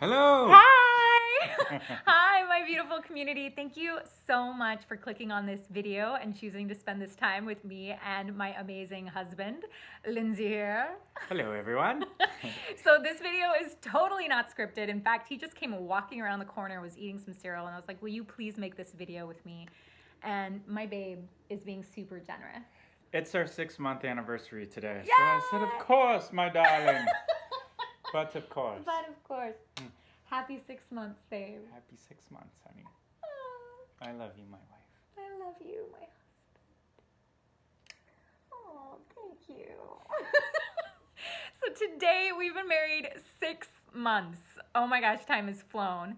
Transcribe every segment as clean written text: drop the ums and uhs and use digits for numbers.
Hello! Hi! Hi, my beautiful community. Thank you so much for clicking on this video and choosing to spend this time with me and my amazing husband, Lindsay here. Hello, everyone. So this video is totally not scripted. In fact, he just came walking around the corner, was eating some cereal, and I was like, will you please make this video with me? And my babe is being super generous. It's our 6-month anniversary today. Yay! So I said, of course, my darling. But of course. But of course. Happy 6 months, babe. Happy 6 months, honey. Oh, I love you, my wife. I love you, my husband. Oh, thank you. So today we've been married 6 months. Oh my gosh, time has flown.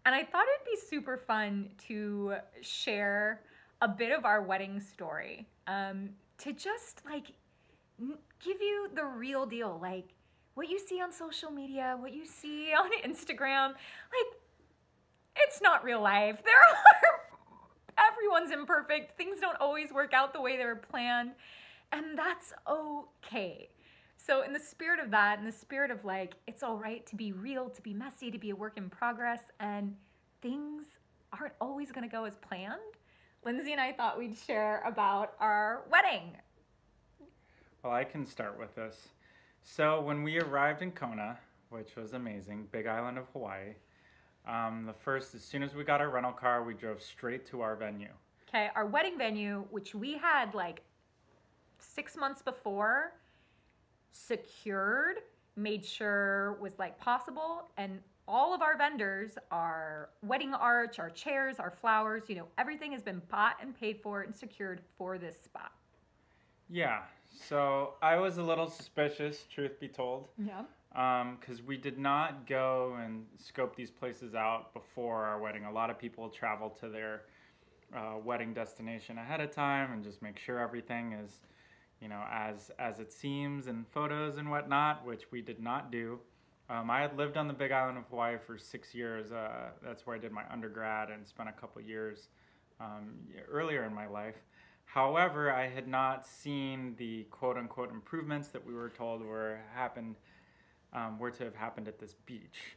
And I thought it'd be super fun to share a bit of our wedding story. To just like give you the real deal, like what you see on social media, what you see on Instagram, like it's not real life. Everyone's imperfect. Things don't always work out the way they were planned, and that's okay. So in the spirit of that, in the spirit of like, it's all right to be real, to be messy, to be a work in progress, and things aren't always gonna go as planned, Lindsay and I thought we'd share about our wedding. Well, I can start with this. So when we arrived in Kona, which was amazing, Big Island of Hawaii, as soon as we got our rental car, we drove straight to our venue. Okay, our wedding venue, which we had like 6 months before, secured, made sure was like possible, and all of our vendors, our wedding arch, our chairs, our flowers, you know, everything has been bought and paid for and secured for this spot. Yeah, so I was a little suspicious, truth be told. Yeah. Because we did not go and scope these places out before our wedding. A lot of people travel to their wedding destination ahead of time and just make sure everything is, you know, as it seems in photos and whatnot, which we did not do. I had lived on the Big Island of Hawaii for 6 years. That's where I did my undergrad and spent a couple years earlier in my life. However, I had not seen the quote-unquote improvements that we were told were to have happened at this beach.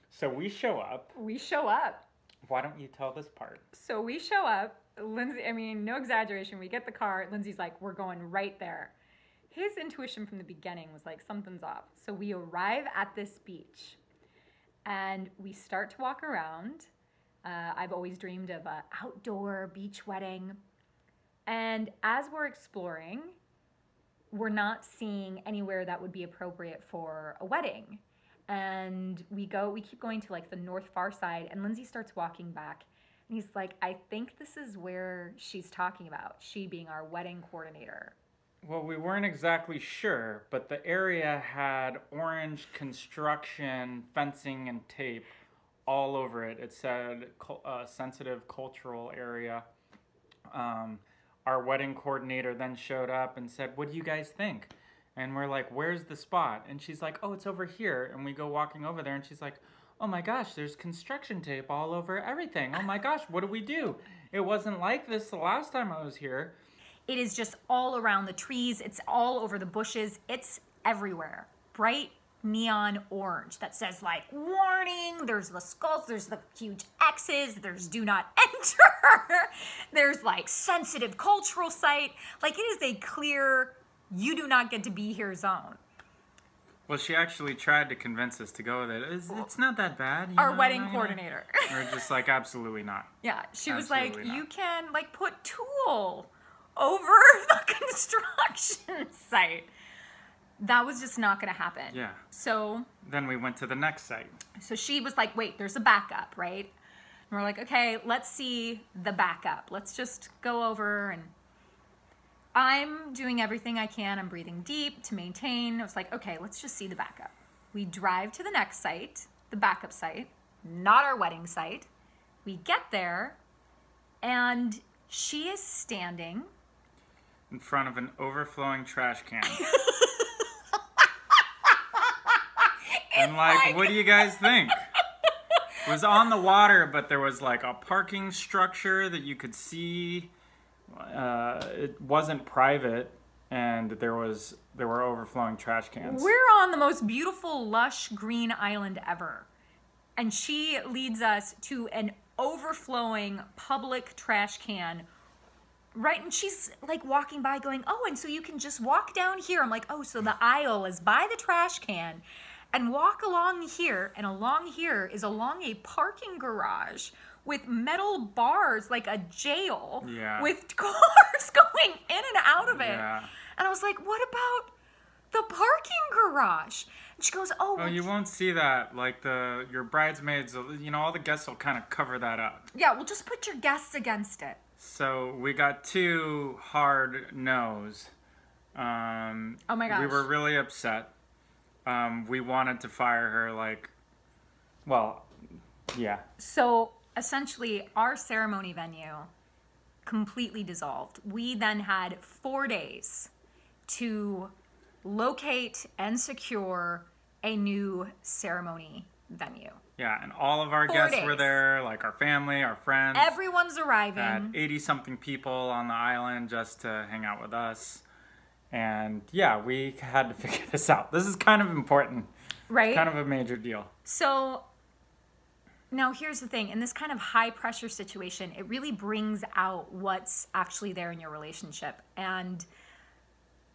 So we show up. We show up. Why don't you tell this part? So we show up. Lindsay, I mean, no exaggeration. We get the car. Lindsay's like, we're going right there. His intuition from the beginning was like, something's off. So we arrive at this beach and we start to walk around. I've always dreamed of an outdoor beach wedding. And as we're exploring, we're not seeing anywhere that would be appropriate for a wedding. And we keep going to like the north far side, and Lindsay starts walking back. And he's like, I think this is where she's talking about, she being our wedding coordinator. Well, we weren't exactly sure, but the area had orange construction, fencing, and tape all over it. It said sensitive cultural area. Our wedding coordinator then showed up and said, what do you guys think? And we're like, where's the spot? And she's like, oh, it's over here. And we go walking over there and she's like, oh my gosh, there's construction tape all over everything. Oh my gosh, what do we do? It wasn't like this the last time I was here. It is just all around the trees. It's all over the bushes. It's everywhere. Bright neon orange that says like warning. There's the skulls, there's the huge X's, there's do not enter. There's like sensitive cultural site. Like it is a clear you do not get to be here zone. Well, she actually tried to convince us to go with it. It's not that bad. Our wedding coordinator. We're just like, absolutely not. Yeah, she was Absolutely like, not. you can like put tulle over the construction site. That was just not going to happen. Yeah. So then we went to the next site. So she was like, wait, there's a backup, right? And we're like, okay, let's see the backup. Let's just go over, and I'm doing everything I can. I'm breathing deep to maintain. I was like, okay, let's just see the backup. We drive to the next site, the backup site, not our wedding site. We get there, and she is standing in front of an overflowing trash can. And like, what do you guys think? It was on the water, but there was like a parking structure that you could see. It wasn't private, and there were overflowing trash cans. We're on the most beautiful, lush green island ever. And she leads us to an overflowing public trash can. Right, and she's like walking by going, oh, and so you can just walk down here. I'm like, oh, so the aisle is by the trash can and walk along here, and along here is along a parking garage with metal bars like a jail with cars going in and out of it. Yeah. And I was like, what about the parking garage? And she goes, oh, you won't see that. Like your bridesmaids, all the guests will kind of cover that up. Yeah, well, just put your guests against it. So we got 2 hard no's. Oh my gosh. We were really upset. We wanted to fire her, yeah. So essentially, our ceremony venue completely dissolved. We then had 4 days to locate and secure a new ceremony venue. Yeah, and all of our 4 guests days. were there, like our family, our friends. Everyone's arriving. Had 80-something people on the island just to hang out with us. And yeah, we had to figure this out. This is kind of important. Right? Kind of a major deal. So now here's the thing. In this kind of high pressure situation, it really brings out what's actually there in your relationship. And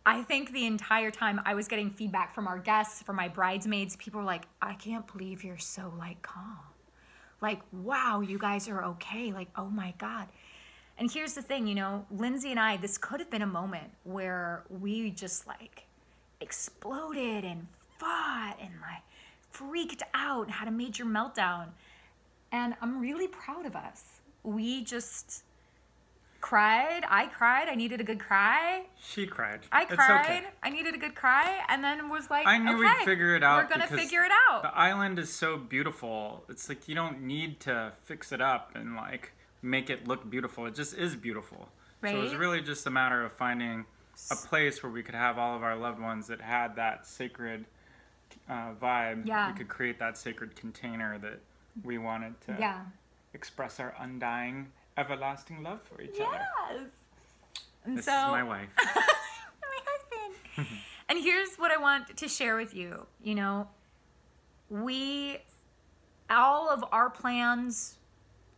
I think the entire time I was getting feedback from our guests, from my bridesmaids, people were like, I can't believe you're so calm. Like, wow, you guys are okay. Like, oh my God. And here's the thing, Lindsay and I, this could have been a moment where we just exploded and fought and freaked out and had a major meltdown. And I'm really proud of us. We just cried. I cried. I needed a good cry. She cried. I cried. It's okay. I needed a good cry, and then was like, I knew okay, we'd figure it out. We're gonna figure it out. The island is so beautiful. It's like you don't need to fix it up and make it look beautiful. It just is beautiful. Right? So it was really just a matter of finding a place where we could have all of our loved ones that had that sacred vibe. Yeah. We could create that sacred container that we wanted to express our undying, everlasting love for each other. Yes. And this so, is my wife. my husband. And here's what I want to share with you. All of our plans,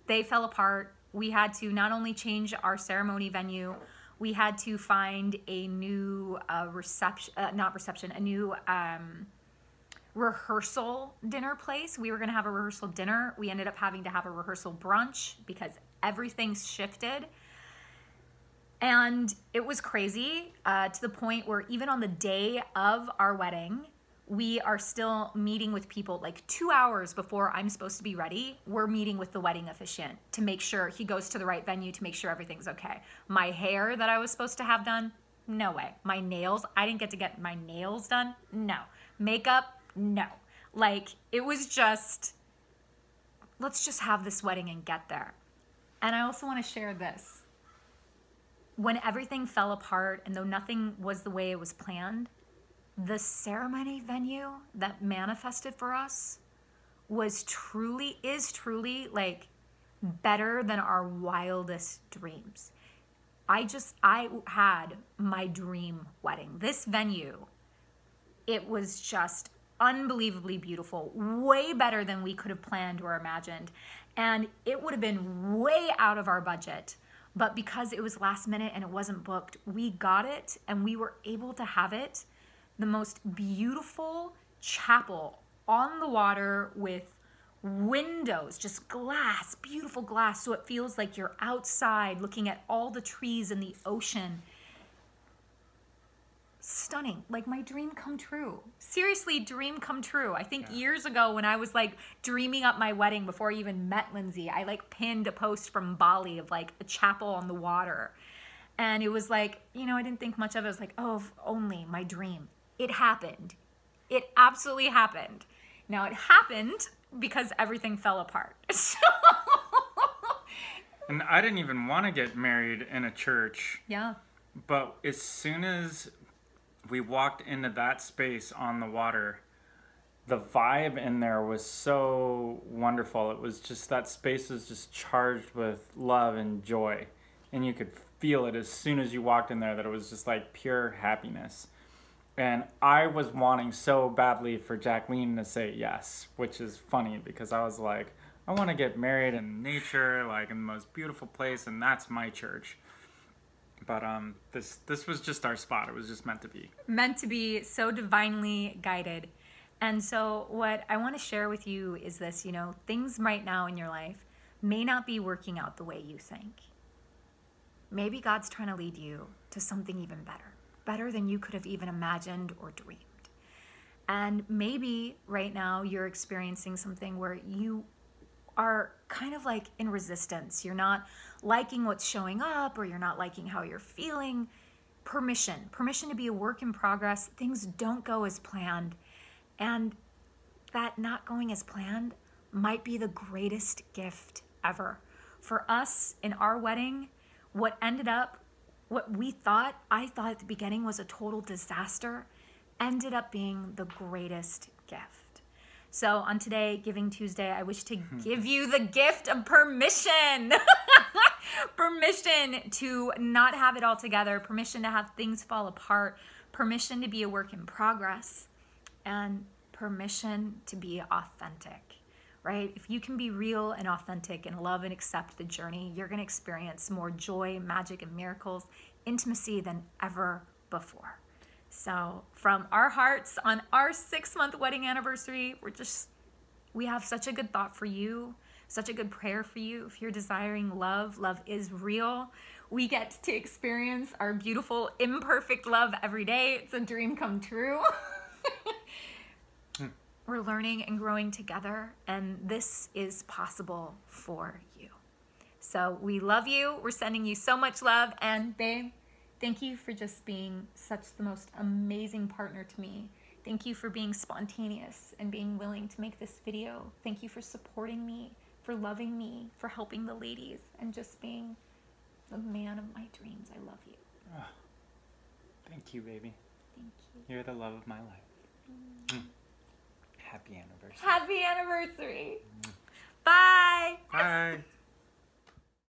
they fell apart. We had to not only change our ceremony venue, we had to find a new rehearsal dinner place. We were going to have a rehearsal dinner. We ended up having to have a rehearsal brunch because everything's shifted. And it was crazy to the point where even on the day of our wedding, we are still meeting with people 2 hours before I'm supposed to be ready. We're meeting with the wedding officiant to make sure he goes to the right venue to make sure everything's okay. My hair that I was supposed to have done, no way. My nails, I didn't get to get my nails done, no. Makeup, no. It was just, let's just have this wedding and get there. And I also want to share this. When everything fell apart and though nothing was the way it was planned, the ceremony venue that manifested for us is truly better than our wildest dreams. I had my dream wedding. This venue, it was just unbelievably beautiful, way better than we could have planned or imagined. And it would have been way out of our budget. But because it was last minute and it wasn't booked, we got it and we were able to have it. The most beautiful chapel on the water with windows, just glass, beautiful glass. So it feels like you're outside looking at all the trees and the ocean. Stunning, my dream come true. Seriously, dream come true. I think years ago when I was dreaming up my wedding before I even met Lindsay, I pinned a post from Bali of a chapel on the water. And it was I didn't think much of it. I was oh, if only my dream. It happened. It absolutely happened. Now it happened because everything fell apart. So And I didn't even want to get married in a church. Yeah. But as soon as we walked into that space on the water, the vibe in there was so wonderful. It was just, that space was just charged with love and joy. And you could feel it as soon as you walked in there that it was just pure happiness. And I was wanting so badly for Jacqueline to say yes, which is funny because I was like, I want to get married in nature, like in the most beautiful place, and that's my church. But this was just our spot. It was just meant to be. Meant to be, so divinely guided. And so what I want to share with you is this, you know, things right now in your life may not be working out the way you think. Maybe God's trying to lead you to something even better than you could have even imagined or dreamed. And maybe right now you're experiencing something where you are kind of like in resistance. You're not liking what's showing up, or you're not liking how you're feeling. Permission to be a work in progress. Things don't go as planned. And that not going as planned might be the greatest gift ever. For us in our wedding, what I thought at the beginning was a total disaster, ended up being the greatest gift. So on today, Giving Tuesday, I wish to give you the gift of permission. Permission to not have it all together, permission to have things fall apart, permission to be a work in progress, and permission to be authentic, right? If you can be real and authentic and love and accept the journey, you're going to experience more joy, magic, and miracles, intimacy than ever before. So from our hearts on our 6-month wedding anniversary, we have such a good thought for you, such a good prayer for you. If you're desiring love, love is real. We get to experience our beautiful, imperfect love every day. It's a dream come true. We're learning and growing together, and this is possible for you. So we love you. We're sending you so much love, and babe, thank you for just being such the most amazing partner to me. Thank you for being spontaneous and being willing to make this video. Thank you for supporting me, for loving me, for helping the ladies, and just being the man of my dreams. I love you. Oh, thank you, baby. Thank you. You're the love of my life. Happy anniversary. Happy anniversary. Bye. Bye.